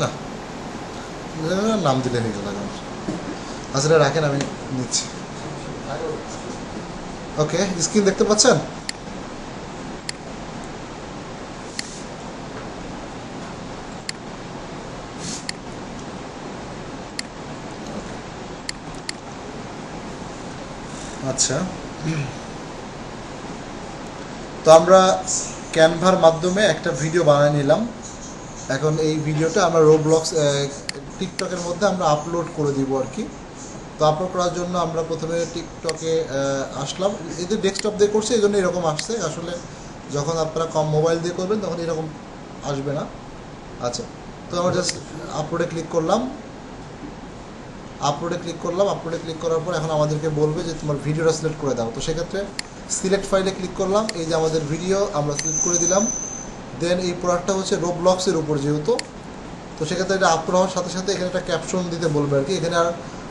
না নাম দিলে হয়ে গেল। আসলে রাখেন, আমি নিচ্ছি। ওকে, স্ক্রিন দেখতে পাচ্ছেন? আচ্ছা, তো আমরা ক্যানভার মাধ্যমে একটা ভিডিও বানিয়ে নিলাম। এখন এই ভিডিওটা আমরা রোবলক্স টিকটকের মধ্যে আমরা আপলোড করে দিব আর কি। তো আপলোড করার জন্য আমরা প্রথমে টিকটকে আসলাম। এদের ডেস্কটপ দিয়ে করছে, এই জন্য এরকম আসছে। আসলে যখন আপনারা কম মোবাইল দিয়ে করবেন তখন এরকম আসবে না। আচ্ছা, তো আমরা জাস্ট আপলোডে ক্লিক করলাম। আপলোডে ক্লিক করার পর এখন আমাদেরকে বলবে যে তোমার ভিডিওটা সিলেক্ট করে দাও। তো সেক্ষেত্রে সিলেক্ট ফাইলে ক্লিক করলাম। এই যে আমাদের ভিডিও আমরা সিলেক্ট করে দিলাম। দেন এই প্রোডাক্টটা হচ্ছে রোবলক্সের উপর যেহেতু, তো সেক্ষেত্রে এটা আপলোড হওয়ার সাথে সাথে এখানে একটা ক্যাপশন দিতে বলবে আর কি। এখানে আর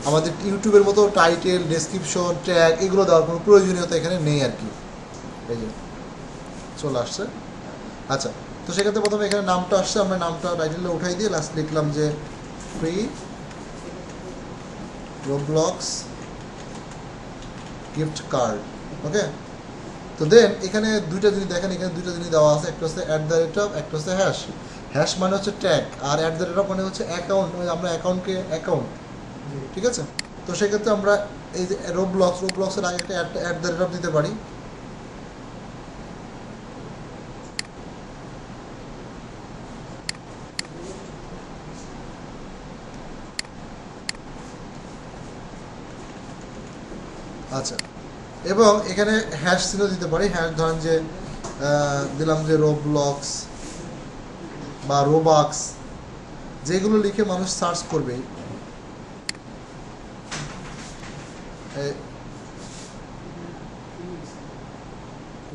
আমাদের ইউটিউবের মতো টাইটেল, ডেসক্রিপশন, ট্যাগ এগুলো দেওয়ার কোনো প্রয়োজনীয়তা এখানে নেই আর কি। এই যে চলে আসছে। আচ্ছা, তো সেক্ষেত্রে প্রথমে এখানে নামটা আসছে, আমরা নামটা টাইটেলে উঠাই দিয়ে লাস্ট লিখলাম যে ফ্রি রোবলক্স গিফট কার্ড। ওকে, তো দেন এখানে দুইটা জিনিস দেখেন, এখানে দুইটা জিনিস দেওয়া আছে। একটা হচ্ছে @, একটা হচ্ছে হ্যাশ। হ্যাশ মানে হচ্ছে ট্যাগ, আর @ মানে হচ্ছে অ্যাকাউন্ট, আমরা অ্যাকাউন্টকে অ্যাকাউন্ট, ঠিক আছে। তো সেক্ষেত্রে আমরা এই যে রোবলক্সের আগে একটা @ দিতে পারি। আচ্ছা, এবং এখানে হ্যাশ চিহ্ন দিতে পারি। হ্যাশ ধরেন যে দিলাম যে রোবলক্স বা রোবাক্স, যেগুলো লিখে মানুষ সার্চ করবে।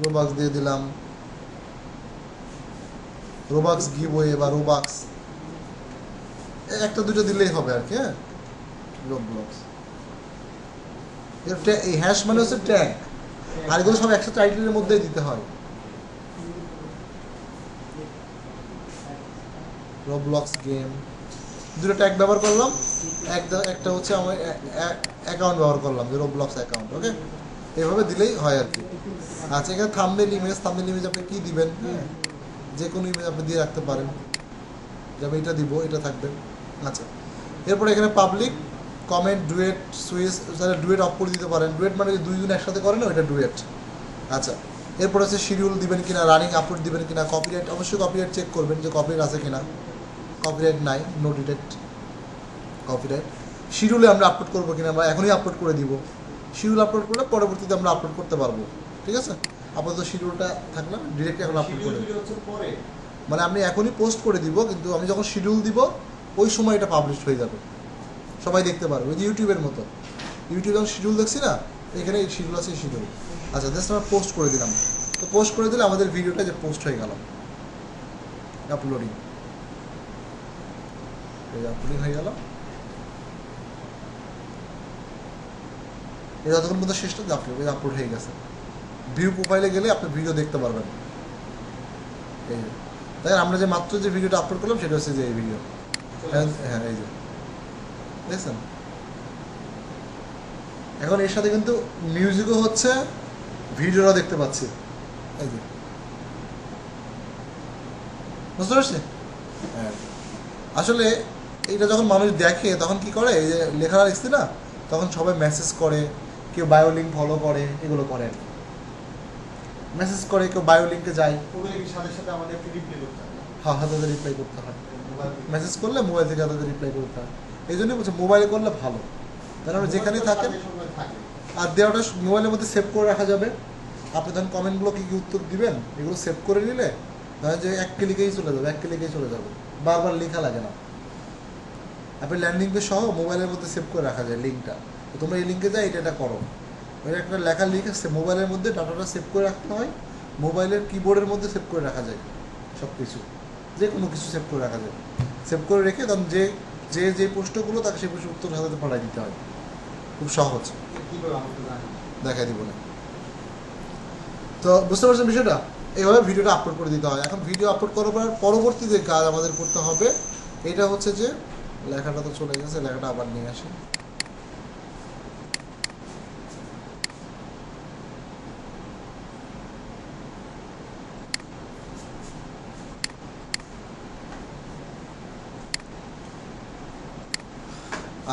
রোবাক্স দিয়ে দিলাম, রোবাক্স গিভওয়ে বা রোবাক্স, একটা দুটো দিলেই হবে আর কি। হ্যাঁ, রোবলক্স। এই হ্যাশ মানে হচ্ছে ট্যাগ, আর এগুলো সব একসাথে টাইটেলের মধ্যেই দিতে হয়। রোবলক্স গেম, দুটো ট্যাগ ব্যবহার করলাম। একটা হচ্ছে আমার অ্যাকাউন্ট ব্যবহার করলাম, যে রোবলক্স অ্যাকাউন্ট। ওকে, এইভাবে দিলেই হয় আর কি। আচ্ছা, এখানে থাম্বনেল ইমেজ আপনি কী দিবেন? যে কোনো ইমেজ আপনি দিয়ে রাখতে পারেন, যেমন এটা দিব, এটা থাকবে। আচ্ছা, এরপরে এখানে পাবলিক, কমেন্ট, ডুয়েট, সুইচ, যারা ডুয়েট অফ করে দিতে পারেন। ডুয়েট মানে দুইজন একসাথে করে না, ওইটা ডুয়েট। আচ্ছা, এরপর হচ্ছে শিডিউল দিবেন কিনা, রানিং আপলোড দিবেন কিনা, কপিরাইট, অবশ্যই কপিরাইট চেক করবেন যে কপিরাইট আছে কিনা। কপিরাইট নাই, নো ডিটেক্ট কপিরাইট। শিডিউলে আমরা আপলোড করবো কিনা, আমরা এখনই আপলোড করে দিব। শিডিউল আপলোড করলে পরবর্তীতে আমরা আপলোড করতে পারবো, ঠিক আছে। আপাতত শিডিউলটা থাকলাম, ডিরেক্ট এখন আপলোড করে মানে আমি এখনই পোস্ট করে দিব, কিন্তু আমি যখন শিডিউল দিব ওই সময় এটা পাবলিশ হয়ে যাবে, সবাই দেখতে পারবে। ওই যে ইউটিউবের মতো, ইউটিউবে যখন শিডিউল দেখছি না, এখানে এই শিডিউল আছে, শিডিউল। আচ্ছা, জাস্ট আমরা পোস্ট করে দিলাম। তো পোস্ট করে দিলে আমাদের ভিডিওটা যে পোস্ট হয়ে গেল, আপলোডিং, এই আপলোডিং হয়ে গেল। এই যতক্ষণ পর্যন্ত শেষটা আপলোড হয়ে গেছে। ভিউ প্রোফাইলে গেলে আপনি ভিডিও দেখতে পারবেন। এই যে তাই আমরা যে মাত্র যে ভিডিওটা আপলোড করলাম সেটা হচ্ছে যে এই ভিডিও। হ্যাঁ, এই যে দেখছেন। এখন এর সাথে কিন্তু মিউজিকও হচ্ছে, ভিডিওটাও দেখতে পাচ্ছি। এই যে বুঝতে পারছি। হ্যাঁ, আসলে এইটা যখন মানুষ দেখে তখন কি করে, এই যে লেখাটা লিখছি না, তখন সবাই মেসেজ করে, কেউ বায়ো লিঙ্ক ফলো করে, এগুলো করে আর কি। মেসেজ করে, কেউ বায়ো লিঙ্কে যায়, হাতে রিপ্লাই করতে হয়। মেসেজ করলে মোবাইল থেকে হাতে রিপ্লাই করতে হয়। এই জন্যই বলছে মোবাইলে করলে ভালো, কারণ যেখানেই থাকেন আর দেওয়াটা মোবাইলের মধ্যে সেভ করে রাখা যাবে। আপনি তখন কমেন্টগুলো কী কী উত্তর দিবেন এগুলো সেভ করে নিলে ধরেন যে এক ক্লিকেই চলে যাবে, বারবার লেখা লাগে না। আপনি ল্যান্ডিং পেজ সহ মোবাইলের মধ্যে সেভ করে রাখা যায় লিঙ্কটা। তো তোমরা এই লিঙ্কে যাই এটা করো, ওই একটা লেখা লিঙ্ক আছে, মোবাইলের মধ্যে ডাটাটা সেভ করে রাখতে হয়। মোবাইলের কিবোর্ডের মধ্যে সেভ করে রাখা যায় সব কিছু, যে কোনো কিছু সেভ করে রাখা যায়। সেভ করে রেখে তখন যে প্রশ্নগুলো তাকে সেই প্রশ্নের উত্তর হাতে পাঠাই দিতে হয়। খুব সহজ, দেখাই দিব না। তো বুঝতে পারছেন বিষয়টা। এইভাবে ভিডিওটা আপলোড করে দিতে হয়। এখন ভিডিও আপলোড করার পর পরবর্তী যে কাজ আমাদের করতে হবে এটা হচ্ছে যে লেখাটা তো চলে গেছে, লেখাটা আবার নিয়ে আসি।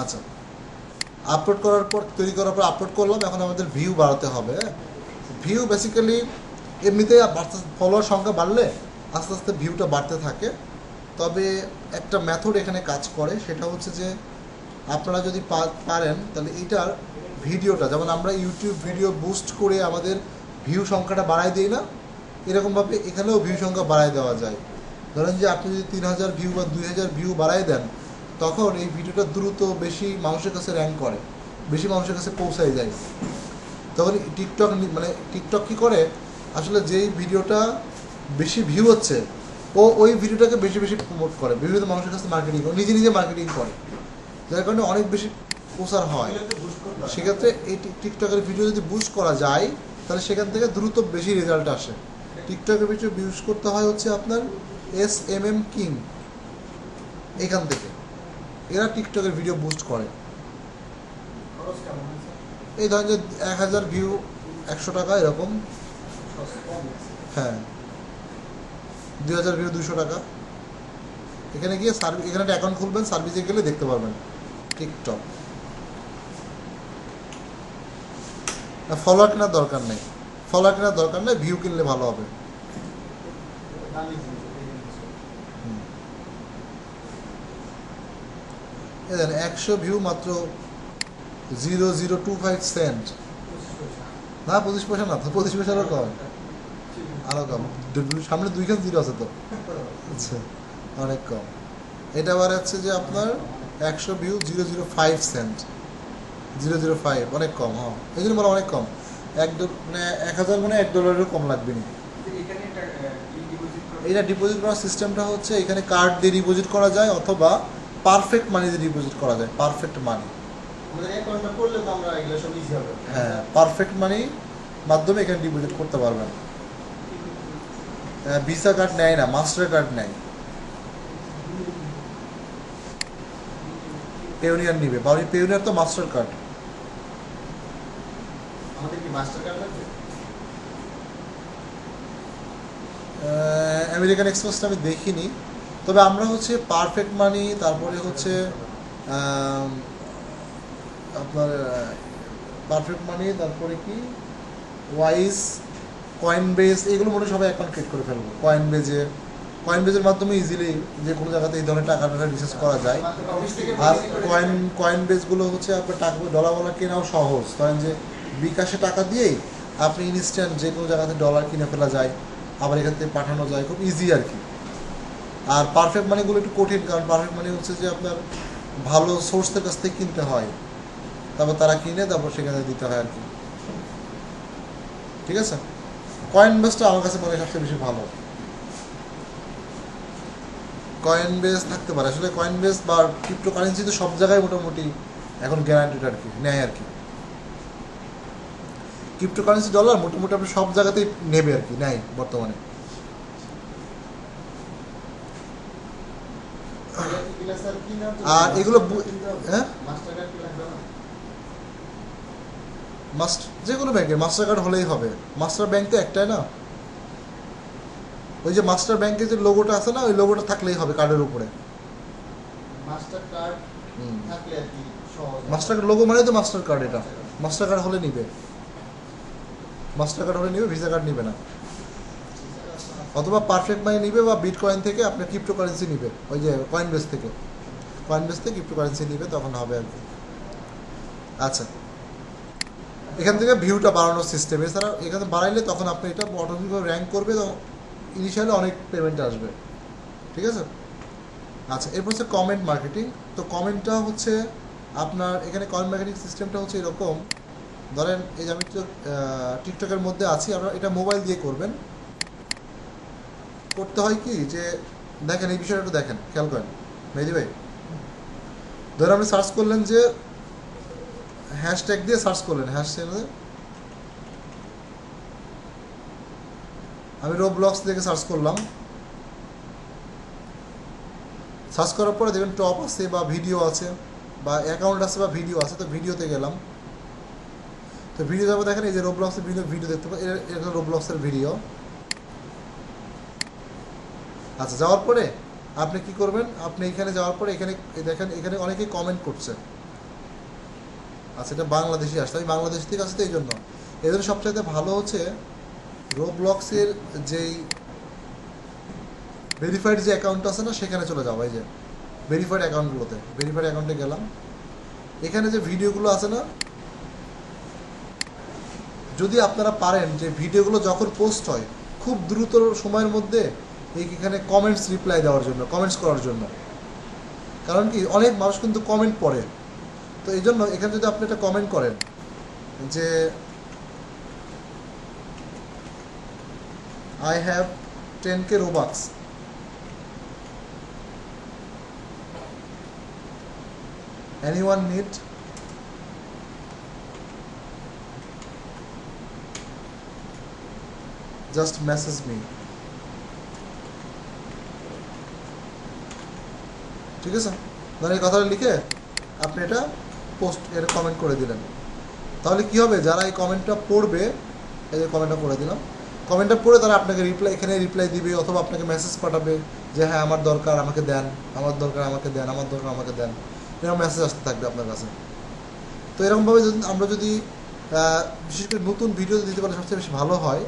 আচ্ছা, আপলোড করার পর, তৈরি করার পর আপলোড করলাম। এখন আমাদের ভিউ বাড়াতে হবে। ভিউ বেসিক্যালি এমনিতেই ফলোয়ার সংখ্যা বাড়লে আস্তে আস্তে ভিউটা বাড়তে থাকে। তবে একটা মেথড এখানে কাজ করে, সেটা হচ্ছে যে আপনারা যদি পারেন তাহলে এইটার ভিডিওটা, যেমন আমরা ইউটিউব ভিডিও বুস্ট করে আমাদের ভিউ সংখ্যাটা বাড়াই দিই না, এরকমভাবে এখানেও ভিউ সংখ্যা বাড়াই দেওয়া যায়। ধরেন যে আপনি যদি 3000 ভিউ বা 2000 ভিউ বাড়াই দেন, তখন এই ভিডিওটা দ্রুত বেশি মানুষের কাছে র্যাঙ্ক করে, বেশি মানুষের কাছে পৌঁছায় যায়। তখন টিকটক মানে টিকটক কী করে, আসলে যেই ভিডিওটা বেশি ভিউ হচ্ছে ও ওই ভিডিওটাকে বেশি বেশি প্রমোট করে, বিভিন্ন মানুষের কাছে মার্কেটিং করে, নিজে নিজে মার্কেটিং করে, যার কারণে অনেক বেশি প্রচার হয়। সেক্ষেত্রে এই টিকটকের ভিডিও যদি বুস্ট করা যায় তাহলে সেখান থেকে দ্রুত বেশি রেজাল্ট আসে। টিকটকের ভিডিও ইউজ করতে হয় হচ্ছে আপনার SMM কিং, এখান থেকে এরা টিকটকের ভিডিও বুস্ট করে। এই ধরেন যে 1000 ভিউ 100 টাকা এরকম, হ্যাঁ 2000 ভিউ 200 টাকা। এখানে গিয়ে এখানে একটা অ্যাকাউন্ট খুলবেন, সার্ভিসে গেলে দেখতে পারবেন টিকটক। ফলোয়ার কেনার দরকার নেই, ফলোয়ার কেনার দরকার নেই, ভিউ কিনলে ভালো হবে। এই দেন 100 ভিউ মাত্র 0.025 সেন্ট। না 25 পয়সা না তো, 25 পয়সা আরও কম, আরও কম। সামনে 2খান 0 আছে তো, আচ্ছা অনেক কম। এটা আবার হচ্ছে যে আপনার 100 ভিউ 0.05 সেন্ট, 0.05 অনেক কম। হ্যাঁ এই জন্য বলা অনেক কম। মানে 1000 মানে $1 কম লাগবে না। এটা ডিপোজিট করার সিস্টেমটা হচ্ছে এখানে কার্ড দিয়ে ডিপোজিট করা যায় অথবা পারফেক্ট মানি দিয়ে ডিপোজিট করা যায়। পারফেক্ট মানি, হ্যাঁ পারফেক্ট মানি মাধ্যমে এখানে ডিপোজিট করতে পারবেন। ভিসা কার্ড নেয় না, মাস্টার কার্ড নেয়। পেউনিয়ার নিবে, পেউনিয়ার তো মাস্টার কার্ড। আমেরিকান এক্সপ্রেসটা আমি দেখিনি, তবে আমরা হচ্ছে পারফেক্ট মানি, তারপরে হচ্ছে আপনার পারফেক্ট মানি, তারপরে কি ওয়াইজ, কয়েনবেজ, এগুলো মনে সবাই অ্যাকাউন্ট ক্রিয়েট করে ফেলবো। কয়েনবেজের মাধ্যমে ইজিলি যে কোনো জায়গাতে এই ধরনের টাকা রিসার্চ করা যায়। আর কয়েনবেজগুলো হচ্ছে আপনার টাকা ডলার কেনাও সহজ। ধরেন যে বিকাশে টাকা দিয়েই আপনি ইনস্ট্যান্ট যে কোনো জায়গাতে ডলার কিনে ফেলা যায়, আবার এখান থেকে পাঠানো যায়, খুব ইজি আর কি। আর পারফেক্ট মানিগুলো একটু কঠিন, কারণ পারফেক্ট মানি হচ্ছে যে আপনার ভালো সোর্সের কাছ থেকে কিনতে হয়, তারপর তারা কিনে তারপর সেখানে দিতে হয় আর কি। ঠিক আছে, কয়েনবেজটা আমার কাছে মনে হয় সবচেয়ে বেশি ভালো। কয়েনবেজ থাকতে পারে, আসলে কয়েনবেজ বা ক্রিপ্টোকারেন্সি তো সব জায়গায় মোটামুটি এখন গ্যারান্টিড আর কি, নেয় আর কি। ক্রিপ্টোকারেন্সি ডলার মোটামুটি আপনি সব জায়গাতেই নেবে আর কি, নেয় বর্তমানে। আর এগুলো হ্যাঁ যে কোনো ব্যাংকের মাস্টার কার্ড হলেই হবে। মাস্টার ব্যাংক তো একটাই না, ওই যে মাস্টার ব্যাংকের যে লোগোটা আছে না, ওই লোগোটা থাকলেই হবে কার্ডের উপরে। মাস্টার কার্ড লোগো মানে তো মাস্টার কার্ড, এটা মাস্টার কার্ড হলে নিবে, মাস্টার কার্ড হলে নিবে, ভিসা কার্ড নিবে না। অথবা পারফেক্ট মানি নিবে বা বিটকয়েন থেকে আপনার ক্রিপ্টোকারেন্সি নিবে, ওই যে কয়েনবেজ থেকে ক্রিপ্টোকারেন্সি নিবে, তখন হবে আর কি। আচ্ছা, এখান থেকে ভিউটা বাড়ানোর সিস্টেম। এছাড়া এখানে বাড়াইলে তখন আপনি এটা অটোমেটিকভাবে র্যাঙ্ক করবে, তখন ইনিশিয়ালি অনেক পেমেন্ট আসবে। ঠিক আছে, আচ্ছা এরপর হচ্ছে কমেন্ট মার্কেটিং। তো কমেন্টটা হচ্ছে আপনার এখানে কমেন্ট মার্কেটিং সিস্টেমটা হচ্ছে এরকম। ধরেন এই যে আমি টিকটকের মধ্যে আছি, আপনারা এটা মোবাইল দিয়ে করবেন। করতে হয় কি যে দেখেন এই বিষয়টা একটু দেখেন, খেয়াল করেন মেহেদি ভাই। ধরেন আপনি সার্চ করলেন যে হ্যাশট্যাগ দিয়ে সার্চ করলেন, হ্যাশট্যাগ আমি রোবলক্স থেকে সার্চ করলাম, সার্চ করার পরে দেখবেন টপ আছে বা ভিডিও আছে বা অ্যাকাউন্ট আছে বা ভিডিও আছে, তো ভিডিওতে গেলাম। তো ভিডিও যাবো, দেখেন এই যে রোবলক্সের ভিডিও দেখতে পাই, এটা রোবলক্সের ভিডিও। আচ্ছা, যাওয়ার পরে আপনি কি করবেন, আপনি এখানে যাওয়ার পরে এখানে দেখেন এখানে অনেকেই কমেন্ট করছে। আচ্ছা, এটা বাংলাদেশি আসছে, আমি বাংলাদেশ থেকে আসছি, তো এই জন্য সবচাইতে ভালো হচ্ছে রোবলক্সের যেই ভেরিফাইড যে অ্যাকাউন্ট আছে না, সেখানে চলে যাবো। এই যে ভেরিফাইড অ্যাকাউন্টগুলোতে, ভেরিফাইড অ্যাকাউন্টে গেলাম। এখানে যে ভিডিওগুলো আছে না, যদি আপনারা পারেন যে ভিডিওগুলো যখন পোস্ট হয় খুব দ্রুত সময়ের মধ্যে এখানে কমেন্টস রিপ্লাই দেওয়ার জন্য, কমেন্টস করার জন্য, কারণ কি অনেক মানুষ কিন্তু কমেন্ট পড়ে। তো এই জন্য এখানে যদি আপনি একটা কমেন্ট করেন যে I have 10K Robux, anyone need just message me, ঠিক আছে? মানে এই কথাটা লিখে আপনি এটা পোস্ট, এটা কমেন্ট করে দিলেন। তাহলে কি হবে, যারা এই কমেন্টটা পড়বে, এই যে কমেন্টটা করে দিলাম, কমেন্টটা পড়ে তারা আপনাকে এখানে রিপ্লাই দিবে, অথবা আপনাকে মেসেজ পাঠাবে যে হ্যাঁ আমার দরকার, আমাকে দেন, আমার দরকার, আমাকে দেন, আমার দরকার, আমাকে দেন, এরকম মেসেজ আসতে থাকবে আপনার কাছে। তো এরকমভাবে আমরা যদি বিশেষ করে নতুন ভিডিও দিতে পারলে সবচেয়ে বেশি ভালো হয়।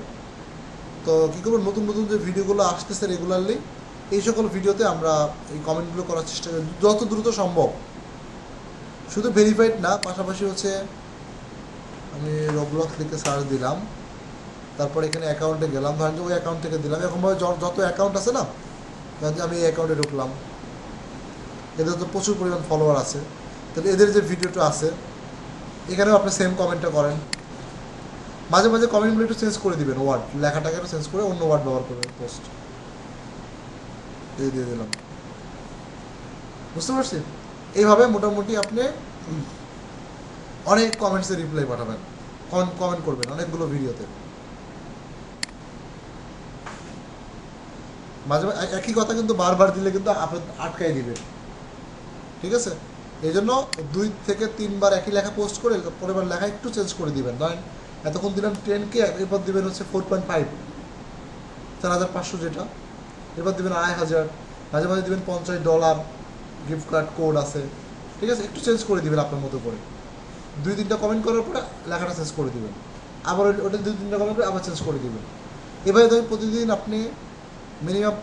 তো কী করবো, নতুন নতুন যে ভিডিওগুলো আসতেছে রেগুলারলি, এই সকল ভিডিওতে আমরা এই কমেন্টগুলো করার চেষ্টা করি যত দ্রুত সম্ভব। শুধু ভেরিফাইড না, পাশাপাশি হচ্ছে আমি রোবলক্স লিখে সার্চ দিলাম, তারপর এখানে অ্যাকাউন্টে গেলাম, ধরেন যে ওই অ্যাকাউন্ট থেকে দিলাম। এরকমভাবে যত অ্যাকাউন্ট আছে না, ধরেন যে আমি এই অ্যাকাউন্টে ঢুকলাম, এদের তো প্রচুর পরিমাণ ফলোয়ার আছে, তাহলে এদের যে ভিডিওটা আছে এখানেও আপনি সেম কমেন্টটা করেন। মাঝে মাঝে কমেন্টগুলো একটু চেঞ্জ করে দিবেন, ওয়ার্ড লেখাটাকে একটু চেঞ্জ করে অন্য ওয়ার্ড ব্যবহার করবেন, পোস্ট দিয়ে দিলাম। বুঝতে পারছি? এইভাবে মোটামুটি আপনি অনেক কমেন্টসের রিপ্লাই পাঠাবেন, কমেন্ট করবেন অনেকগুলো ভিডিওতে। মাঝে মাঝে একই কথা কিন্তু বারবার দিলে কিন্তু আপনি আটকাই দিবেন, ঠিক আছে? এই জন্য 2 থেকে 3 বার একই লেখা পোস্ট করে পরের বার লেখা একটু চেঞ্জ করে দিবেন। ধরেন এতক্ষণ দিলাম 10K, এরপর দিবেন হচ্ছে 4.5, 4500 যেটা, এরপর দিবেন 1000, মাঝে মাঝে দিবেন $50 গিফট কার্ড কোড আছে, ঠিক আছে? একটু চেঞ্জ করে দিবেন আপনার মতো করে। 2-3টা কমেন্ট করার পরে লেখাটা চেঞ্জ করে দিবেন, আবার ওটা 2-3টা কমেন্ট করে আবার চেঞ্জ করে দিবেন। এভাবে ধরেন প্রতিদিন আপনি মিনিমাম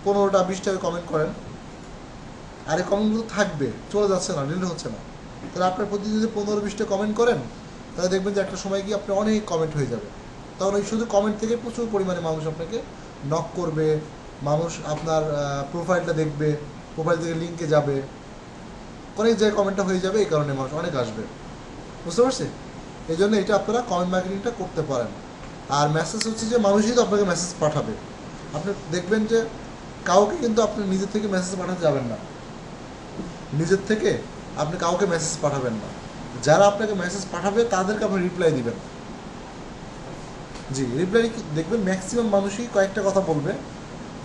15টা 20টা কমেন্ট করেন, আর এই কমেন্টগুলো থাকবে, চলে যাচ্ছে না, ডিলিট হচ্ছে না। তাহলে আপনার প্রতিদিন যদি 15-20টা কমেন্ট করেন, তাহলে দেখবেন যে একটা সময় গিয়ে আপনার অনেক কমেন্ট হয়ে যাবে। তখন ওই শুধু কমেন্ট থেকে প্রচুর পরিমাণে মানুষ আপনাকে নক করবে, মানুষ আপনার প্রোফাইলটা দেখবে, প্রোফাইল থেকে লিঙ্কে যাবে, অনেক জায়গায় কমেন্টটা হয়ে যাবে, এই কারণে মানুষ অনেক আসবে। বুঝতে পারছি? এই জন্য এটা আপনারা কমেন্ট মার্কেটিংটা করতে পারেন। আর মেসেজ হচ্ছে যে মানুষই তো আপনাকে মেসেজ পাঠাবে, আপনি দেখবেন যে কাউকে কিন্তু আপনি নিজের থেকে মেসেজ পাঠাতে যাবেন না, নিজের থেকে আপনি কাউকে মেসেজ পাঠাবেন না। যারা আপনাকে মেসেজ পাঠাবে তাদেরকে আপনি রিপ্লাই দিবেন। জি, রিপ্লাই দেখবেন ম্যাক্সিমাম মানুষই কয়েকটা কথা বলবে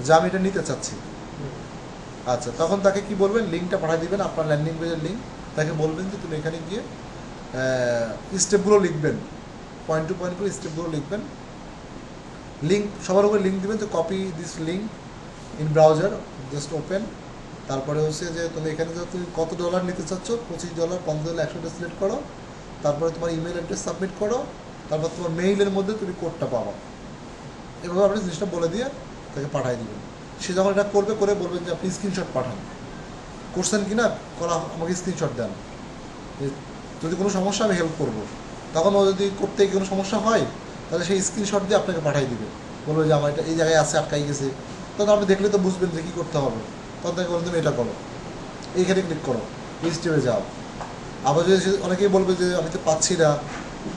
যে আমি এটা নিতে চাচ্ছি। আচ্ছা, তখন তাকে কি বলবেন, লিঙ্কটা পাঠিয়ে দিবেন, আপনার ল্যান্ডিং পেজের লিঙ্ক, তাকে বলবেন যে তুমি এখানে গিয়ে স্টেপগুলো লিখবেন, পয়েন্ট টু পয়েন্ট করে স্টেপগুলো লিখবেন। লিঙ্ক সবার উপরে লিঙ্ক দিবেন, যে copy this link in browser, just open. তারপরে হচ্ছে যে তুমি এখানে তুমি কত ডলার নিতে চাচ্ছ, $25, $50, $100 সিলেক্ট করো, তারপরে তোমার ইমেল অ্যাড্রেস সাবমিট করো, তারপর তোমার মেইলের মধ্যে তুমি কোডটা পাবা। এভাবে আপনি জিনিসটা বলে দিয়ে তাকে পাঠিয়ে দিবেন। সে যখন এটা করবে, করে বলবেন যে আপনি স্ক্রিনশট পাঠান, করছেন কি না করা, আমাকে স্ক্রিনশট দেন, যদি কোনো সমস্যা আমি হেল্প করবো। তখন ও যদি করতে কোনো সমস্যা হয়, তাহলে সেই স্ক্রিনশট দিয়ে আপনাকে পাঠিয়ে দিবে, বলবে যে আমার এটা এই জায়গায় আছে, আটকাই গেছে। তখন আপনি দেখলে তো বুঝবেন যে কী করতে হবে। তখন তাকে বলবেন তুমি এটা করো, এইখানে ক্লিক করো, এই স্টেপে যাও। আবার যদি অনেকেই বলবে যে আমি তো পাচ্ছি না,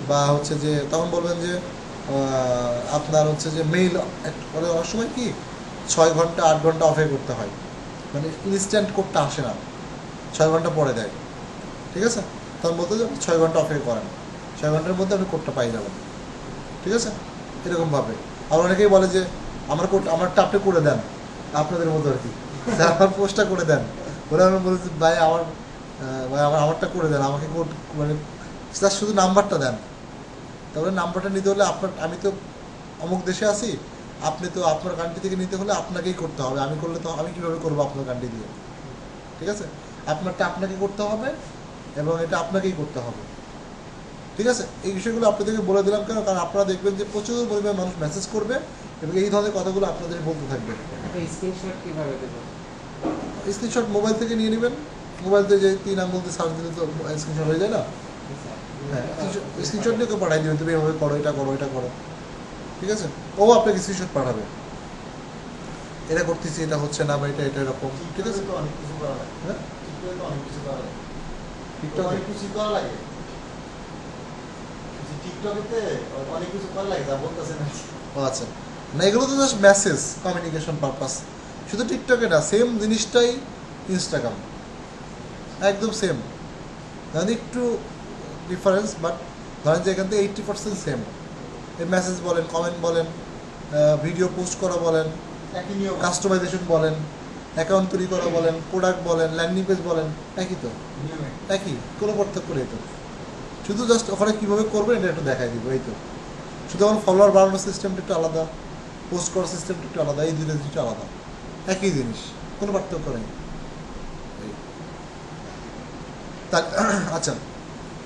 বা হচ্ছে যে তখন বলবেন যে আপনার হচ্ছে যে মেইল, অনেক সময় কি 6 ঘন্টা 8 ঘন্টা অপেক্ষা করতে হয়, মানে ইনস্ট্যান্ট কোডটা আসে না, 6 ঘন্টা পরে দেয়, ঠিক আছে? তখন বলতে যে 6 ঘন্টা অপেক্ষা করেন, 6 ঘন্টার মধ্যে আপনি কোডটা পাই যাবেন, ঠিক আছে? এরকমভাবে। আর অনেকেই বলে যে আমার কোড, আমারটা আপনি করে দেন, আপনাদের মতো আর কি। স্যার আমার পোস্টটা করে দেন। ওরা আমি বলছি ভাই আমারটা করে দেন, আমাকে মানে স্যার শুধু নাম্বারটা দেন। তারপরে নাম্বারটা নিতে হলে আমি তো অমুক দেশে আছি, আপনি তো আপনার কান্ট্রি থেকে নিতে হলে আপনাকেই করতে হবে, আমি করলে তো আমি কীভাবে করবো আপনার কান্ট্রি দিয়ে? ঠিক আছে, আপনারটা আপনাকে করতে হবে এবং এটা আপনাকেই করতে হবে। ঠিক আছে, এই বিষয়গুলো আপনাদেরকে বলে দিলাম কেন, কারণ আপনারা দেখবেন যে প্রচুর পরিমাণ মানুষ মেসেজ করবে এবং এই ধরনের কথাগুলো আপনাদের বলতে থাকবে। স্ক্রিনশট মোবাইল থেকে নিয়ে নেবেন, মোবাইল থেকে যে 3 আঙ্গুল দিয়ে সার্চ দিলে তো স্ক্রিনশট হয়ে যায় না? হ্যাঁ, স্ক্রিনশট নিয়ে পাঠাই দেবেন, তুমি এভাবে করো, এটা করো, এটা করো। ঠিক আছে, ও আপনাকে স্ক্রিনশট পাঠাবে, এটা করতেছি, এটা হচ্ছে না, বা এটা এরকম। ঠিক আছে, হ্যাঁ টিকটক অনেক কিছু করা লাগে, টিকটকেতে অনেক কিছু করা লাগে, যা বলতেছে না। আচ্ছা, না এগুলো তো জাস্ট মেসেজ কমিউনিকেশন পারপাস। শুধু টিকটকে না, সেম জিনিসটাই ইনস্টাগ্রাম, একদম সেম, ধরেন একটু ডিফারেন্স, বাট ধরেন যে এখান থেকে 80% সেম। এই মেসেজ বলেন, কমেন্ট বলেন, ভিডিও পোস্ট করা বলেন, একই নিয়ম, কাস্টমাইজেশন বলেন, অ্যাকাউন্ট তৈরি করা বলেন, প্রোডাক্ট বলেন, ল্যান্ডিং পেজ বলেন, একই তো, নিয়মে একই, কোনো পার্থক্য নেই তো। শুধু জাস্ট ওখানে কীভাবে করবেন এটা একটু দেখাই দিব, এই তো। শুধু আমার ফলোয়ার বাড়ানোর সিস্টেমটা একটু আলাদা, পোস্ট করার সিস্টেমটা একটু আলাদা, এই দুটো জিনিসটা আলাদা, একই জিনিস, কোনো পার্থক্য নেই। আচ্ছা,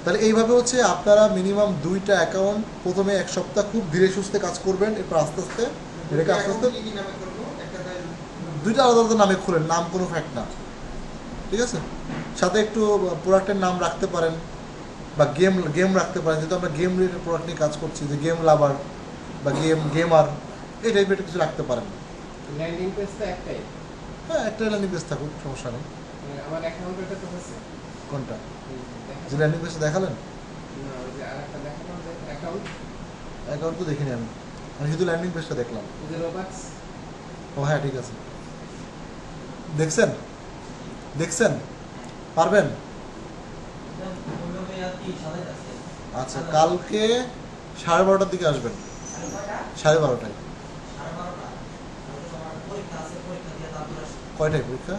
তাহলে এইভাবে হচ্ছে আপনারা মিনিমাম 2টা অ্যাকাউন্ট প্রথমে 1 সপ্তাহ খুব ধীরে সুস্থে কাজ করবেন, এরপর আস্তে আস্তে এটাকে আস্তে আস্তে 2টা আলাদা আলাদা নামে খুলেন, নাম কোনো ফ্যাক্ট না। ঠিক আছে, সাথে একটু প্রোডাক্টের নাম রাখতে পারেন বা গেম রাখতে পারেন, যেহেতু আমরা গেম রিলেটেড প্রোডাক্ট নিয়ে কাজ করছি, যে গেম লাভার বা গেমার, এই টাইপের কিছু রাখতে পারেন। ল্যান্ডিং পেজ তো একটাই। হ্যাঁ, একটা ল্যান্ডিং পেজ থাকুক, সমস্যা নেই। আমার অ্যাকাউন্ট এটা তো হচ্ছে কোনটা যে ল্যান্ডিং পেজটা দেখালেন? না, ওই যে আরেকটা দেখালাম যে অ্যাকাউন্ট তো দেখিনি আমি, আমি শুধু ল্যান্ডিং পেজটা দেখলাম। ওই যে রোবাক্স। ও হ্যাঁ, ঠিক আছে, দেখছেন দেখছেন পারবেন। আচ্ছা, কালকে 12:30টার দিকে আসবেন, 12:30টায়। কয়টায় পরীক্ষা?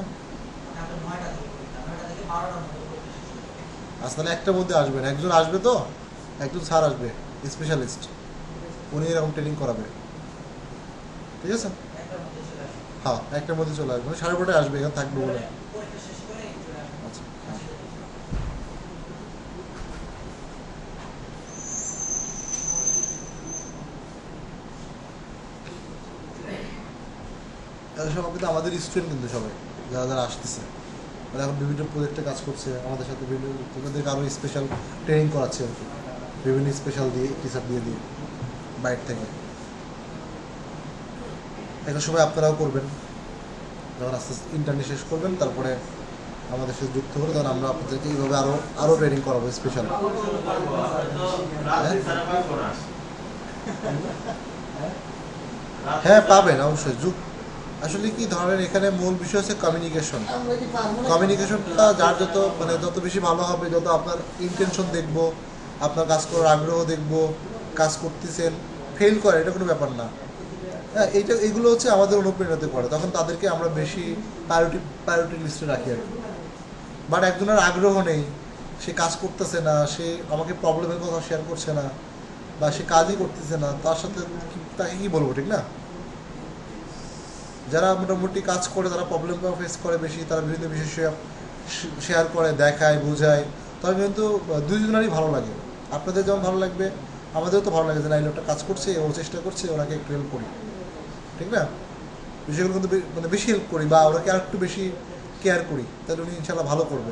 আচ্ছা, তাহলে 1টার মধ্যে আসবেন। একজন আসবে তো, একজন স্যার আসবে, স্পেশালিস্ট, উনি এরকম ট্রেনিং করাবে। ঠিক আছে, হ্যাঁ 1টার মধ্যে চলে আসবে, 12:30টায় আসবে, এখানে থাকবে বলে। আচ্ছা, হ্যাঁ। সব কিন্তু আমাদের স্টুডেন্ট, কিন্তু সবাই যারা যারা আসতেছে, ওরা এখন বিভিন্ন প্রজেক্টে কাজ করছে আমাদের সাথে, বিভিন্ন ওদেরকে আরও স্পেশাল ট্রেনিং করাচ্ছে আর কি, বিভিন্ন স্পেশাল দিয়ে টিচার দিয়ে বাইরে থেকে। এখন সবাই আপনারাও করবেন, যখন আস্তে আস্তে ইন্টারনি শেষ করবেন, তারপরে আমাদের সাথে যুক্ত করে তখন আমরা আপনাদেরকে এইভাবে আরও ট্রেনিং করাবো স্পেশাল। হ্যাঁ পাবেন অবশ্যই। আসলে কি ধরেন, এখানে মূল বিষয় হচ্ছে কমিউনিকেশন। কমিউনিকেশনটা যার যত বেশি ভালো হবে, যত আপনার ইন্টেনশন দেখবো, আপনার কাজ করার আগ্রহ দেখবো, কাজ করতেছেন, ফেল করে এটা কোনো ব্যাপার না। হ্যাঁ, এইগুলো হচ্ছে আমাদের অনুপ্রেরণাতে করে, তখন তাদেরকে আমরা বেশি প্রায়োরিটি লিস্টে রাখি আর কি। বাট একজনের আগ্রহ নেই, সে কাজ করতেছে না, সে আমাকে প্রবলেমের কথা শেয়ার করছে না, বা সে কাজই করতেছে না, তার সাথে তাকে কি বলবো, ঠিক না? যারা মোটামুটি কাজ করে, তারা প্রবলেম ফেস করে বেশি, তারা বিভিন্ন বিষয় শেয়ার করে, দেখায়, বোঝায়, তবে কিন্তু দুইজনেরই ভালো লাগে। আপনাদের যেমন ভালো লাগবে, আমাদেরও তো ভালো লাগে যে না, এই লোকটা কাজ করছে, ও চেষ্টা করছে, ওনাকে একটু হেল্প করি, ঠিক না? বিষয়গুলো কিন্তু বেশি হেল্প করি, বা ওনাকে আর একটু বেশি কেয়ার করি, তাহলে উনি ইনশাল্লাহ ভালো করবে।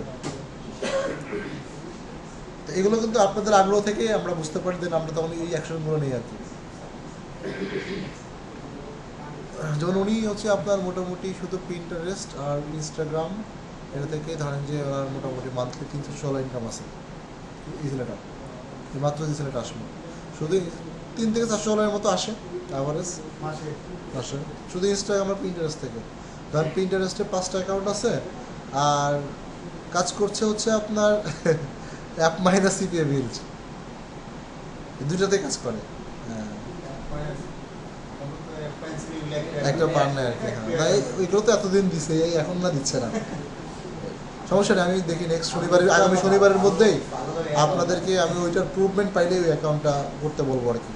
তো এগুলো কিন্তু আপনাদের আগ্রহ থেকে আমরা বুঝতে পারি যে আমরা তখন এই অ্যাকশনগুলো নিই আর কি। যেমন উনি হচ্ছে আপনার মোটামুটি শুধু পিন্টারেস্ট আর ইনস্টাগ্রাম, এটা থেকে ধরেন যে ওনার মোটামুটি মান্থলি 316 ইনকাম আছে। এই ছেলেটা মাত্র যে ছেলেটা আসলো, শুধু 3 থেকে 400 মতো আসে অ্যাভারেজ মাসে, শুধু ইনস্টাগ্রাম আর পিন্টারেস্ট থেকে। ধরেন পিন্টারেস্টে 5টা অ্যাকাউন্ট আছে, আর কাজ করছে হচ্ছে আপনার অ্যাপ মাইনাস সিপিএ বিল্ড, দুটাতে কাজ করে। হ্যাঁ একটা পার নেই আর কি। হ্যাঁ তাই ওইগুলো তো এতদিন দিছে, এই এখন না দিচ্ছে না, সমস্যা নেই। আমি দেখি নেক্সট শনিবারের, আগামী শনিবারের মধ্যেই আপনাদেরকে আমি ওইটার প্রুভমেন্ট পাইলেই ওই অ্যাকাউন্টটা করতে বলবো আর কি।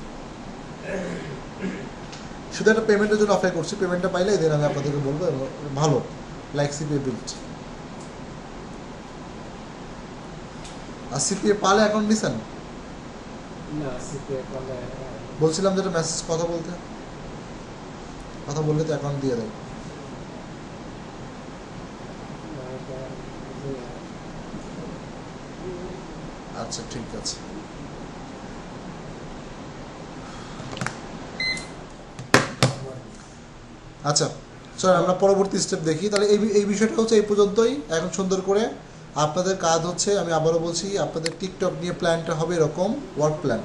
শুধু একটা পেমেন্টের জন্য অফার করছি, পেমেন্টটা পাইলে দেন আমি আপনাদেরকে বলবো। ভালো লাইক সিপিএ বিল্ড। আর সিপিএ পালে অ্যাকাউন্ট নিছেন? না সিপিএ কলে বলছিলাম যেটা মেসেজ কথা বললে তো অ্যাকাউন্ট দিয়ে দেয়। আচ্ছা ঠিক আছে। আচ্ছা চল আমরা পরবর্তী স্টেপ দেখি। তাহলে এই বিষয়টা হচ্ছে এই পর্যন্তই। এখন সুন্দর করে আপনাদের কাজ হচ্ছে, আমি আবারও বলছি, আপনাদের টিকটক নিয়ে প্ল্যানটা হবে এরকম ওয়ার্ক প্ল্যান,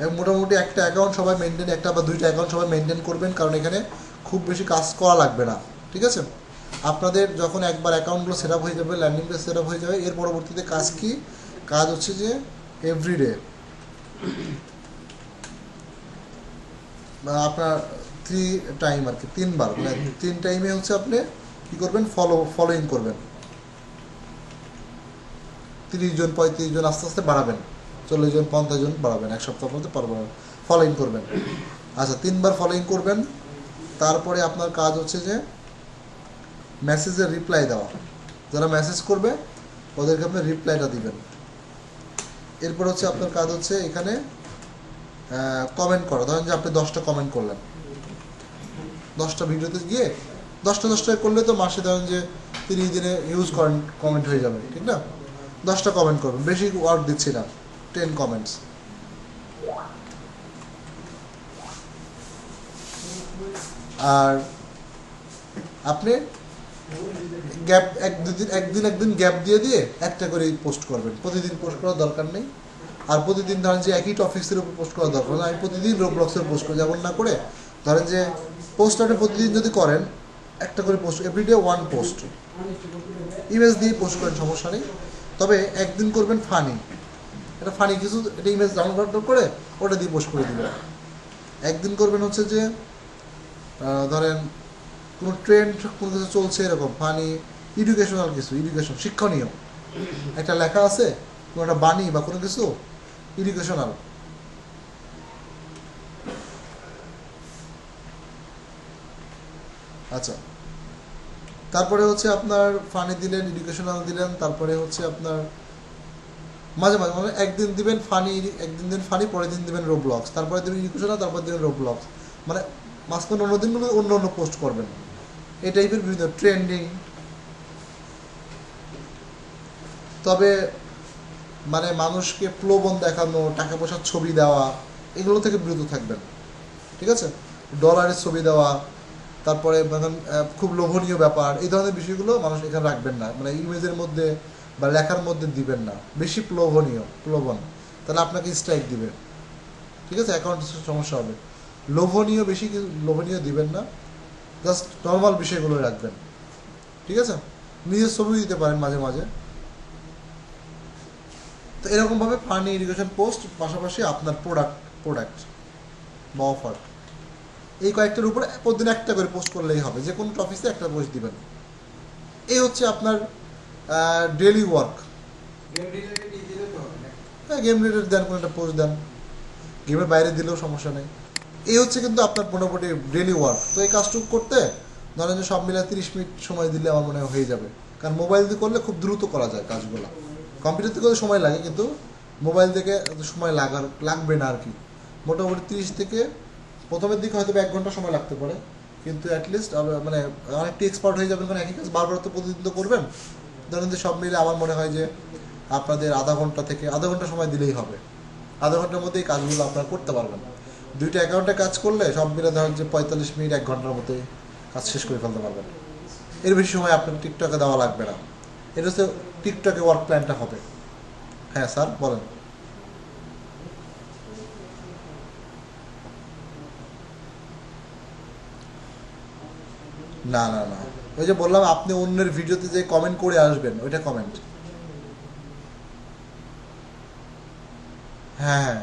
এবং মোটামুটি একটা অ্যাকাউন্ট সবাই মেনটেন, একটা বা দুইটা অ্যাকাউন্ট সবাই মেনটেন করবেন, কারণ এখানে খুব বেশি কাজ করা লাগবে না। ঠিক আছে, আপনাদের যখন একবার অ্যাকাউন্টগুলো সেট আপ হয়ে যাবে, ল্যান্ডিং পেজ সেট আপ হয়ে যাবে, এর পরবর্তীতে কাজ কি? কাজ হচ্ছে যে এভরিডে আপনার 3 টাইম আর কি, 3 বার, মানে 3 টাইমে হচ্ছে আপনি কী করবেন? ফলোইং করবেন। 30 জন 35 জন আস্তে আস্তে বাড়াবেন, 40 জন 50 জন বাড়াবেন, এক সপ্তাহ মধ্যে পারবেন ফলোইং করবেন। আচ্ছা 3 বার ফলোইং করবেন। তারপরে আপনার কাজ হচ্ছে যে মেসেজের রিপ্লাই দেওয়া, যারা মেসেজ করবে ওদেরকে আপনি রিপ্লাইটা দিবেন। এরপর হচ্ছে আপনার কাজ হচ্ছে এখানে কমেন্ট করা। ধরেন যে আপনি 10টা কমেন্ট করলেন, 10টা ভিডিওতে গিয়ে 10টা করলে তো মাসে ধরেন যে 30 দিনে ইউজ করেন কমেন্ট হয়ে যাবে, ঠিক না? 10টা কমেন্ট করবেন, বেশি ওয়ার্ক দিচ্ছি না, 10 কমেন্টস। আর আপনি গ্যাপ একদিন গ্যাপ দিয়ে একটা করে পোস্ট করবেন। প্রতিদিন পোস্ট করার দরকার নেই। আর প্রতিদিন ধরেন যে একই টপিক্সের উপর পোস্ট করার দরকার নেই। আমি প্রতিদিন রোবলক্সের পোস্ট করি, যেমন না করে ধরেন যে পোস্ট আপনি প্রতিদিন যদি করেন, একটা করে পোস্ট, এভরিডে 1 পোস্ট, ইমেজ দিয়ে পোস্ট করেন, সমস্যা নেই। তবে একদিন করবেন ফানি, এটা ফানি কিছু, এটা ইমেজ ডাউনলোড করে ওটা দিয়ে পোস্ট করে দিবেন। একদিন করবেন হচ্ছে যে ধরেন কোনো ট্রেন্ড কোনো কিছু চলছে এরকম ফানি, এডুকেশনাল কিছু, এডুকেশন শিক্ষণীয় একটা লেখা আছে, কোনো একটা বাণী বা কোনো কিছু এডুকেশনাল। আচ্ছা তারপরে হচ্ছে আপনার ফানি দিলেন, এডুকেশনাল দিলেন, তারপরে হচ্ছে আপনার মাঝে মাঝে মানে একদিন দিবেন ফানি, একদিন দিন ফানি, পরের দিন দিবেন রোবলক্স, তারপরে দিবেন এডুকেশনাল, তারপর দিবেন রোবলক্স, মানে মাঝখানে অন্য দিনগুলো অন্য পোস্ট করবেন। এই টাইপের বিভিন্ন ট্রেন্ডিং। তবে মানে মানুষকে প্রলোভন দেখানো, টাকা পয়সার ছবি দেওয়া, এগুলো থেকে বিরত থাকবেন, ঠিক আছে? ডলারের ছবি দেওয়া, তারপরে মানে খুব লোভনীয় ব্যাপার, এই ধরনের বিষয়গুলো মানুষ এখানে রাখবেন না, মানে ইমেজের মধ্যে বা লেখার মধ্যে দিবেন না। বেশি প্রলোভন, তাহলে আপনাকে স্ট্রাইক দিবে, ঠিক আছে? অ্যাকাউন্ট সমস্যা হবে। বেশি লোভনীয় দিবেন না, জাস্ট নর্মাল বিষয়গুলো রাখবেন, ঠিক আছে? নিজের ছবি দিতে পারেন মাঝে মাঝে। তো এরকমভাবে ফানি, এডুকেশন পোস্ট, পাশাপাশি আপনার প্রোডাক্ট বা অফার, এই কয়েকটার উপরে প্রতিদিন একটা করে পোস্ট করলেই হবে। যে কোনো টপিকে একটা পোস্ট দিবেন। এই হচ্ছে আপনার ডেইলি ওয়ার্ক। হ্যাঁ গেম রিলেটেড দেন, কোনো একটা পোস্ট দেন, গেমের বাইরে দিলেও সমস্যা নেই। এই হচ্ছে কিন্তু আপনার মোটামুটি ডেইলি ওয়ার্ক। তো এই কাজটুকু করতে ধরেন যে সব মিলে 30 মিনিট সময় দিলে আমার মনে হয় হয়ে যাবে। কারণ মোবাইল দিয়ে করলে খুব দ্রুত করা যায় কাজগুলো। কম্পিউটার থেকে সময় লাগে, কিন্তু মোবাইল থেকে সময় লাগবে না আর কি। মোটামুটি 30 থেকে প্রথমের দিকে হয়তো 1 ঘন্টা সময় লাগতে পারে, কিন্তু অ্যাটলিস্ট মানে অনেকটা এক্সপার্ট হয়ে যাবেন। কারণ একই কাজ বারবার তো প্রতিদিন তো করবেন। ধরেন যে সব মিলে আমার মনে হয় যে আপনাদের আধা ঘন্টা সময় দিলেই হবে। আধা ঘন্টার মধ্যে এই কাজগুলো আপনারা করতে পারবেন। 2টা অ্যাকাউন্টে কাজ করলে সব মিলে ধরেন যে 45 মিনিট 1 ঘন্টার মধ্যে কাজ শেষ করে ফেলতে পারবেন। এর বেশি সময় আপনার টিকটকে দেওয়া লাগবে না। এটা হচ্ছে টিকটকে ওয়ার্ক প্ল্যানটা হবে। হ্যাঁ স্যার বলেন। না ওই যে বললাম, আপনি অন্যের ভিডিওতে যে কমেন্ট করে আসবেন, ওইটা কমেন্ট। হ্যাঁ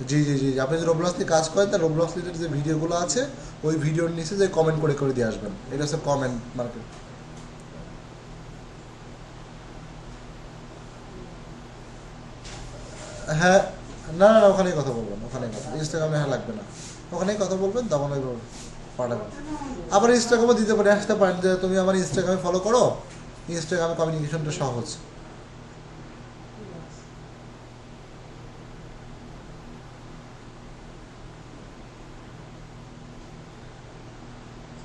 জি জি জি, আপনি যদি রোবলক্স নিয়ে কাজ করেন তাহলে রোবলক্স রিলেটেড যে ভিডিওগুলো আছে ওই ভিডিওর নিচে যে কমেন্ট করে করে দিয়ে আসবেন, এটা হচ্ছে কমেন্ট মার্কেট। হ্যাঁ, না না না, ওখানেই কথা বলবেন, ওখানেই কথা, ইনস্টাগ্রামে হ্যাঁ লাগবে না, ওখানেই কথা বলবেন, তখন ওইভাবে পাঠাবেন। আবার ইনস্টাগ্রামও দিতে পারেন, আসতে পারেন যে তুমি আমার ইনস্টাগ্রামে ফলো করো, ইনস্টাগ্রামে কমিউনিকেশনটা সহজ।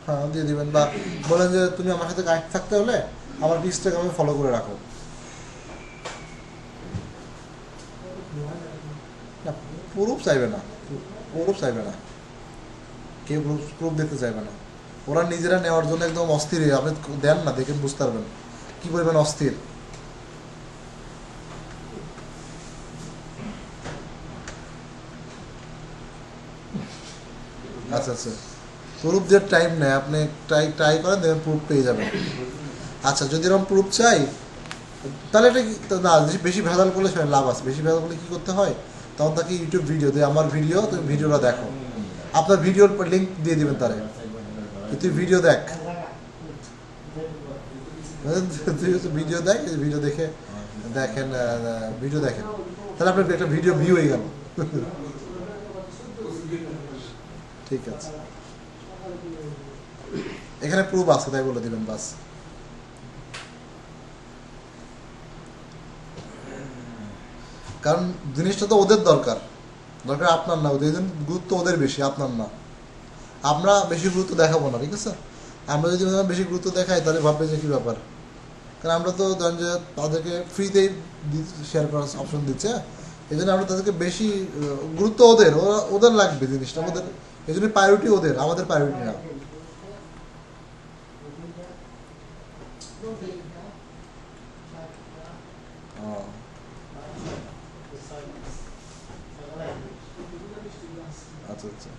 হ্যাঁ দিয়ে দিবেন, বা বলেন যে তুমি আমার সাথে কানেক্ট থাকতে হলে আমার ইনস্টাগ্রামে ফলো করে রাখো। না, প্রুফ চাইবে না, প্রুফ চাইবে না, কেউ প্রুফ দেখতে চাইবে না। ওরা নিজেরা নেওয়ার জন্য একদম অস্থির, আপনি দেন না, দেখেন বুঝতে পারবেন কি পরিমাণ অস্থির। আচ্ছা আচ্ছা, প্রুফ দেওয়ার টাইম নেই, আপনি ট্রাই ট্রাই করেন, দেখবেন প্রুফ পেয়ে যাবেন। আচ্ছা, যদি এরকম প্রুফ চাই তাহলে এটা না, বেশি ভেজাল করলে সেটা লাভ আছে। বেশি ভেজাল করলে কী করতে হয়, তখন তাকে ইউটিউব ভিডিও দিয়ে, আমার ভিডিও, তুমি ভিডিওটা দেখো, আপনার ভিডিওর লিঙ্ক দিয়ে দিবেন তারে, তুই ভিডিও দেখ, তুই হচ্ছে ভিডিও দেখ, ভিডিও দেখে দেখেন, ভিডিও দেখেন, তাহলে আপনার একটা ভিডিও ভিউ হয়ে গেল। ঠিক আছে, এখানে প্রুফ আছে তাই বলে দিবেন বাস। কারণ জিনিসটা তো ওদের দরকার, দরকার আপনার না, ওদের গুরুত্ব ওদের বেশি, আপনার না। আমরা বেশি গুরুত্ব দেখাবো না, ঠিক আছে? আমরা যদি বেশি গুরুত্ব দেখাই তাহলে ভাববে যে কী ব্যাপার, কারণ আমরা তো ধরেন যে তাদেরকে ফ্রিতেই শেয়ার করার অপশন দিচ্ছে, এই জন্য আমরা তাদেরকে বেশি গুরুত্ব, ওদের ওদের লাগবে জিনিসটা, আমাদের এই জন্য প্রায়োরিটি ওদের, আমাদের প্রায়োরিটি না। আচ্ছা আচ্ছা,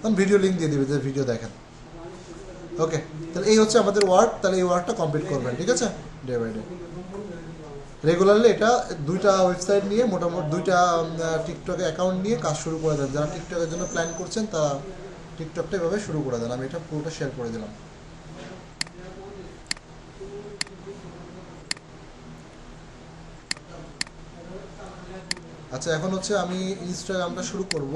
তখন ভিডিও লিঙ্ক দিয়ে দিবে যে ভিডিও দেখেন। ওকে, তাহলে এই হচ্ছে আমাদের ওয়ার্ক, তাহলে এই ওয়ার্কটা কমপ্লিট করবেন, ঠিক আছে, ডে বাই ডে রেগুলারলি। এটা দুইটা ওয়েবসাইট নিয়ে, মোটামুটি দুইটা টিকটকে অ্যাকাউন্ট নিয়ে কাজ শুরু করে দেন। যারা টিকটকের জন্য প্ল্যান করছেন তারা টিকটকটা এভাবে শুরু করে দেন। আমি এটা পুরোটা শেয়ার করে দিলাম। আচ্ছা, এখন হচ্ছে আমি ইনস্টাগ্রামটা শুরু করব।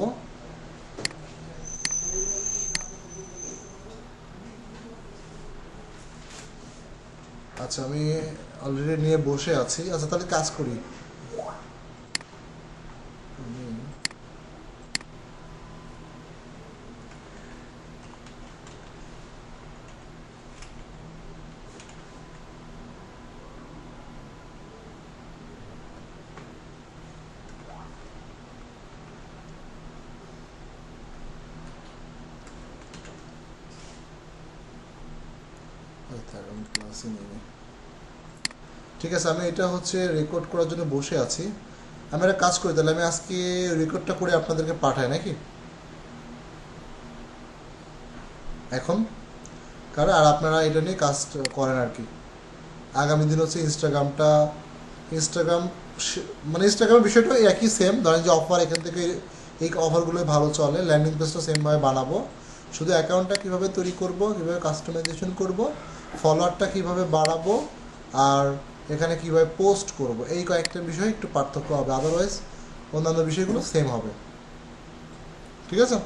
আচ্ছা, আমি অলরেডি নিয়ে বসে আছি। আচ্ছা, তাহলে কাজ করি। ঠিক আছে, আমি এটা হচ্ছে রেকর্ড করার জন্য বসে আছি। আমি একটা কাজ করি, তাহলে আমি আজকে রেকর্ডটা করে আপনাদেরকে পাঠাই নাকি এখন, কারণ আর আপনারা এটা নিয়ে কাজ করেন আর কি। আগামী দিন হচ্ছে ইনস্টাগ্রাম মানে ইনস্টাগ্রামের বিষয়টা একই সেম, ধরেন যে অফার, এখান থেকে এই অফারগুলোই ভালো চলে, ল্যান্ডিং পেজটা সেমভাবে বানাবো, শুধু অ্যাকাউন্টটা কীভাবে তৈরি করব, কীভাবে কাস্টমাইজেশন করব, ফলোয়ারটা কীভাবে বাড়াবো, আর এখানে কীভাবে পোস্ট করব, এই কয়েকটা বিষয়ে একটু পার্থক্য হবে, আদারওয়াইজ অন্যান্য বিষয়গুলো সেম হবে, ঠিক আছে?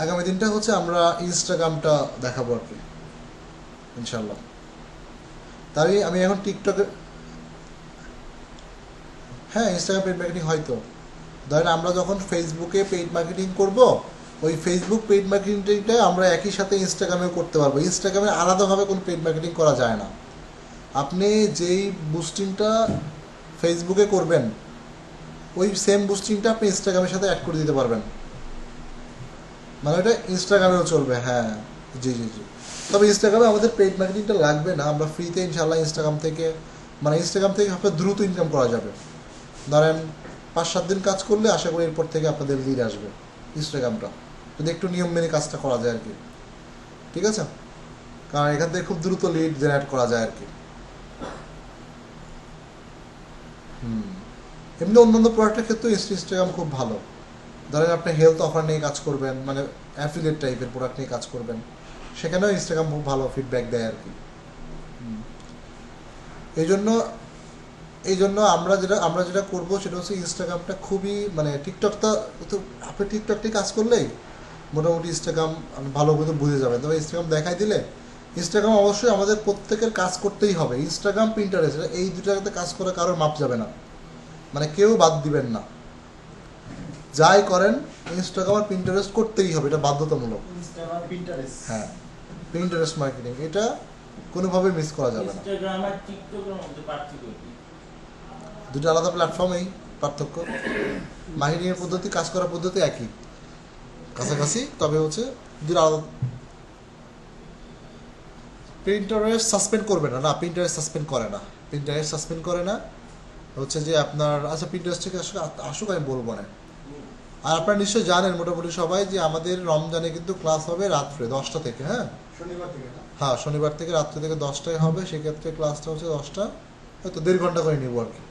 আগামী দিনটা হচ্ছে আমরা ইনস্টাগ্রামটা দেখাবো আর কি, ইনশাল্লাহ। তাই আমি এখন টিকটকে, হ্যাঁ ইনস্টাগ্রাম পেইড মার্কেটিং হয়তো, ধরেন আমরা যখন ফেসবুকে পেইড মার্কেটিং করব, ওই ফেসবুক পেইড মার্কেটিংটা আমরা একই সাথে ইনস্টাগ্রামেও করতে পারবো। ইনস্টাগ্রামে আলাদাভাবে কোনো পেইড মার্কেটিং করা যায় না। আপনি যেই বুস্টিংটা ফেসবুকে করবেন ওই সেম বুস্টিংটা আপনি ইনস্টাগ্রামের সাথে অ্যাড করে দিতে পারবেন, মানে ওটা ইনস্টাগ্রামেও চলবে। হ্যাঁ, জি জি জি, তবে ইনস্টাগ্রামে আমাদের পেইড মার্কেটিংটা লাগবে না, আমরা ফ্রিতে ইনশাল্লাহ ইনস্টাগ্রাম থেকে আপনার দ্রুত ইনকাম করা যাবে। ধরেন 5-7 দিন কাজ করলে আশা করি এরপর থেকে আপনাদের লিড আসবে ইনস্টাগ্রামটা, যদি একটু নিয়ম মেনে কাজটা করা যায় আর কি, ঠিক আছে? কারণ এখান থেকে খুব দ্রুত লিড জেনারেট করা যায় আর কি। এমনি অন্যান্য প্রোডাক্টের ক্ষেত্রে ইনস্টাগ্রাম খুব ভালো। ধরেন আপনি হেলথ অফার নিয়ে কাজ করবেন, মানে অ্যাফিলিয়েট টাইপের প্রোডাক্ট নিয়ে কাজ করবেন, সেখানেও ইনস্টাগ্রাম খুব ভালো ফিডব্যাক দেয় আর কি। এই জন্য আমরা যেটা করবো সেটা হচ্ছে ইনস্টাগ্রামটা খুবই মানে টিকটকটা তো আপনি টিকটকটি কাজ করলেই মোটামুটি ইনস্টাগ্রাম ভালো মতো বুঝে যাবেন। তবে ইনস্টাগ্রাম দেখাই দিলে ইনস্টাগ্রাম অবশ্যই আমাদের প্রত্যেকের কাজ করতেই হবে। ইনস্টাগ্রাম পিন্টারেস্ট এই দুটাতে কাজ করা কারোর মাপ যাবে না, মানে কেউ বাদ দিবেন না। যাই করেন ইনস্টাগ্রাম আর পিন্টারেস্ট করতেই হবে, এটা বাধ্যতামূলক। Instagram, Pinterest. হ্যাঁ, পিন্টারেস্ট মার্কেটিং এটা কোনোভাবে মিস করা যাবে না। ইনস্টাগ্রাম আর টিকটকের মধ্যে পার্থক্য কি? দুটো আলাদা প্ল্যাটফর্মেই পার্থক্য। মার্কেটিংয়ের পদ্ধতি, কাজ করার পদ্ধতি একই, কাছাকাছি, তবে হচ্ছে দুটো আলাদা। পিন্টারেস্ট সাসপেন্ড করবে না, পিন্টারেস্ট সাসপেন্ড করে না, পিন্টারেস্ট সাসপেন্ড করে না। হচ্ছে যে আপনার আচ্ছা পিন্টারেস্ট থেকে আসুক আমি বলবো না। আর আপনারা নিশ্চয়ই জানেন মোটামুটি সবাই যে আমাদের রমজানে কিন্তু ক্লাস হবে রাত্রে 10টা থেকে। হ্যাঁ শনিবার থেকে না? হ্যাঁ, শনিবার থেকে রাত্রে থেকে 10টায় হবে। সেক্ষেত্রে ক্লাসটা হচ্ছে 10টা, হয়তো 1.5 ঘন্টা করে নিব আর কি।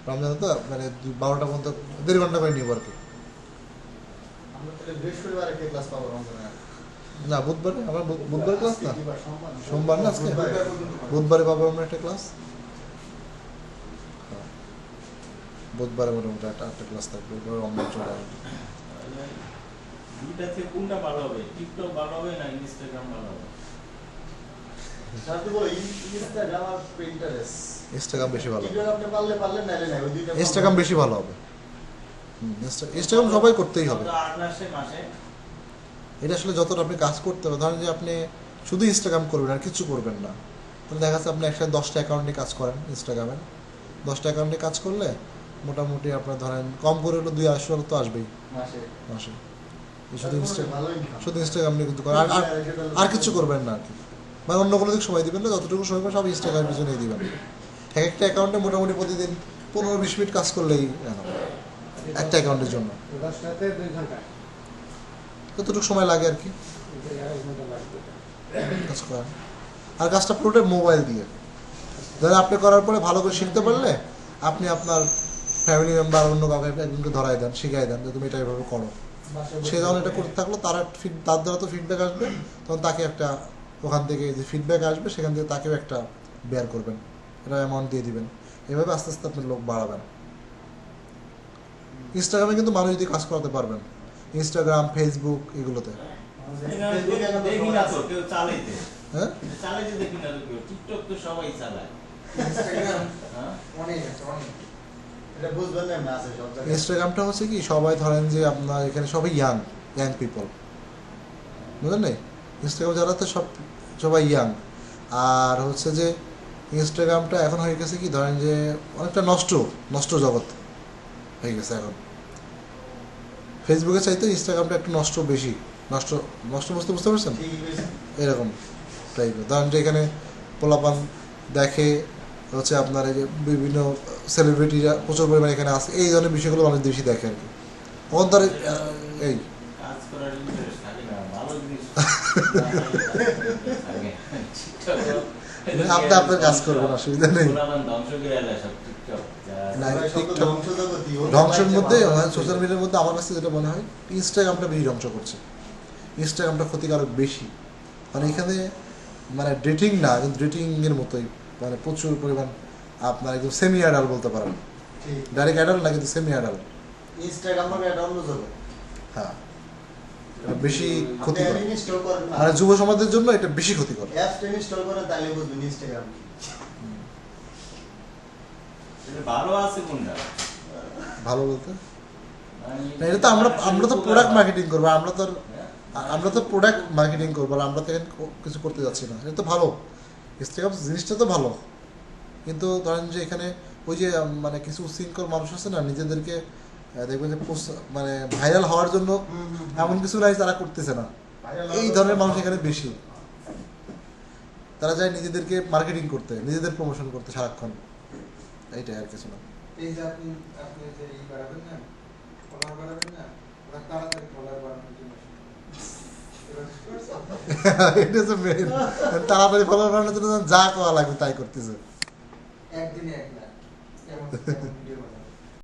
রমজানে তো মানে 12টা পর্যন্ত 1.5 ঘন্টা করে নিব আর কি। আমরা তাহলে বৃহস্পতিবার একটা ক্লাস পাবো রমজানে। না, বুধবারে আমার বুধবার ক্লাস না, বৃহস্পতিবার, সোমবার না আজকে, বুধবার। বুধবারে পাবো আমরা একটা ক্লাস। বুধবারে মোটামুটি একটা ক্লাস থাকবে, রমজান চলে আসবে। দুইটা থেকে কোনটা ভালো হবে? টিকটক ভালো হবে না ইনস্টাগ্রাম ভালো হবে? সাথে বলো ইনস্টাগ্রাম আর পিন্টারেস্ট। ইনস্টাগ্রাম বেশি ভালো হবে। টিকটক আপনি পারলে নাইলে নাই, ওই দুইটা ইনস্টাগ্রাম বেশি ভালো হবে। ইনস্টাগ্রাম সবাই করতেই হবে। কত 8 মাসে এটা আসলে যতটা আপনি কাজ করতে হবে, ধরেন যে আপনি শুধু ইনস্টাগ্রাম করবেন আর কিছু করবেন না, তাহলে দেখা যাচ্ছে আপনি একসাথে 10টা অ্যাকাউন্টে কাজ করেন ইনস্টাগ্রামে। 10টা অ্যাকাউন্টে কাজ করলে মোটামুটি আপনার ধরেন কম করে হলো 200 তো আসবেই মাসে। মাসে। শুধু ইনস্টাগ্রাম, ভালো ইনকাম। শুধু ইনস্টাগ্রাম নিয়ে কিন্তু করেন, আর কিছু করবেন না আর কি। মানে অন্য কোনো দিক সময় দিবেন না, যতটুকু সময় পাবেন সব ইনস্টাগ্রামের পিছনেই দিবেন। একটা অ্যাকাউন্টে মোটামুটি প্রতিদিন 15-20 মিনিট কাজ করলেই একটা অ্যাকাউন্টের জন্য 10টাতে 2 ঘন্টা, যতটুকু সময় লাগে আর কি 2.5 ঘন্টা লাগবে। কাজ করেন। আর কাজটা পুরোটাই মোবাইল দিয়ে। ধরেন আপনি করার পরে ভালো করে শিখতে পারলে আপনি আপনার ফ্যামিলি মেম্বার অন্য কাউকে একজনকে ধরাই দেন, শিখাই দেন যে তুমি এটা এইভাবে করো। সে যখন এটা করতে থাকলো তার দ্বারা তো ফিডব্যাক আসবে, তখন তাকে একটা ওখান থেকে যে ফিডব্যাক আসবে সেখান থেকে তাকেও একটা বেয়ার করবেন, এটা অ্যামাউন্ট দিয়ে দিবেন। এভাবে আস্তে আস্তে আপনি লোক বাড়াবেন। ইনস্টাগ্রামে কিন্তু মানুষ যদি কাজ করাতে পারবেন, ইনস্টাগ্রাম, ফেসবুক এগুলোতে। ফেসবুকে এখন তো দেখি সবাই না আছে। তো কেউ চালাইতে, হ্যাঁ, চালাইতে দেখি না তো কেউ। টিকটক তো সবাই চালায়। ইনস্টাগ্রাম হ্যাঁ, অনেক আছে, অনেক। এটা বুঝবেন না, এমনি আছে সব জায়গায়। ইনস্টাগ্রামটা হচ্ছে কি সবাই ধরেন যে আপনার এখানে সবাই ইয়াং পিপল, বুঝলেন নাই? ইনস্টাগ্রাম যারা তো সবাই ইয়াং। আর হচ্ছে যে ইনস্টাগ্রামটা এখন হয়ে গেছে কি ধরেন যে অনেকটা নষ্ট জগৎ হয়ে গেছে এখন। ফেসবুকের চাইতে ইনস্টাগ্রামটা একটু বেশি নষ্ট বুঝতে পারছেন? ঠিকই বলেছেন। এরকম টাইপের ধরেন যে এখানে পোলাপান দেখে, হচ্ছে আপনার এই যে বিভিন্ন সেলিব্রিটিরা প্রচুর পরিমাণে এখানে আসে, এই ধরনের বিষয়গুলো মানুষ বেশি দেখে আর কি। তখন তার এই কাজ করার ইন্টারেস্ট থাকে না, ভালো জিনিস থাকে। টিকটক আপনি আপনার কাজ করবেন, অসুবিধা নেই। পোলাপান ধ্বংস করে এলে সব টিকটক না, সবাই সব তো টিকটক ধ্বংসজগতই, ওদের ধ্বংসের লাগছে মধ্যে ভালো। সোশ্যাল মিডিয়ার মধ্যে আমার কাছে যেটা মনে হয় ইনস্টাগ্রামটা বেশি ধ্বংস করছে। ইনস্টাগ্রামটা ক্ষতিকারক বেশি, মানে এখানে মানে ডেটিং না কিন্তু ডেটিংয়ের মতোই, মানে প্রচুর পরিমাণ আপনার একদম সেমি অ্যাডাল্ট বলতে পারেন। ঠিক। ডাইরেক্ট অ্যাডাল্ট না কিন্তু সেমি অ্যাডাল্ট। ইনস্টাগ্রাম মানে এটা অন্য জগৎ। হ্যাঁ, এটা বেশি আপনি ক্ষতিকর, অ্যাপ ইনস্টল করেন না। মানে যুব সমাজের জন্য এটা বেশি ক্ষতিকর। অ্যাপসটা ইনস্টল করেন তাহলে বুঝবেন ইনস্টাগ্রাম কি। এটা ভালো আছে কোনটা? ভালো বলতে মানে না, এটা তো আমরা তো প্রোডাক্ট মার্কেটিং করবো, আমরা তো প্রোডাক্ট মার্কেটিং করবো, আর আমরা তো এখানে কিছু করতে যাচ্ছি না। এটা তো ভালো, ইনস্টাগ্রাম জিনিসটা তো ভালো, কিন্তু ধরেন যে এখানে ওই যে মানে কিছু উশৃঙ্খল মানুষ আছে না, নিজেদেরকে দেখবেন যে মানে ভাইরাল হওয়ার জন্য এমন কিছু নাই তারা করতেছে না, এই ধরনের মানুষ এখানে বেশি। তারা যায় নিজেদেরকে মার্কেটিং করতে, নিজেদের প্রমোশন করতে সারাক্ষণ, এইটাই আর কিছু না। এই যে আপনি যে ই বাড়াবেন না, ফলোয়ার বাড়াবেন না, ওরা তাড়াতাড়ি ফলোয়ার বাড়ানোর জন্য এটা হচ্ছে মেন, তাড়াতাড়ি ফলো করানোর জন্য যা করা লাগবে তাই করতেছে। একদিনে 1 লাখ এমন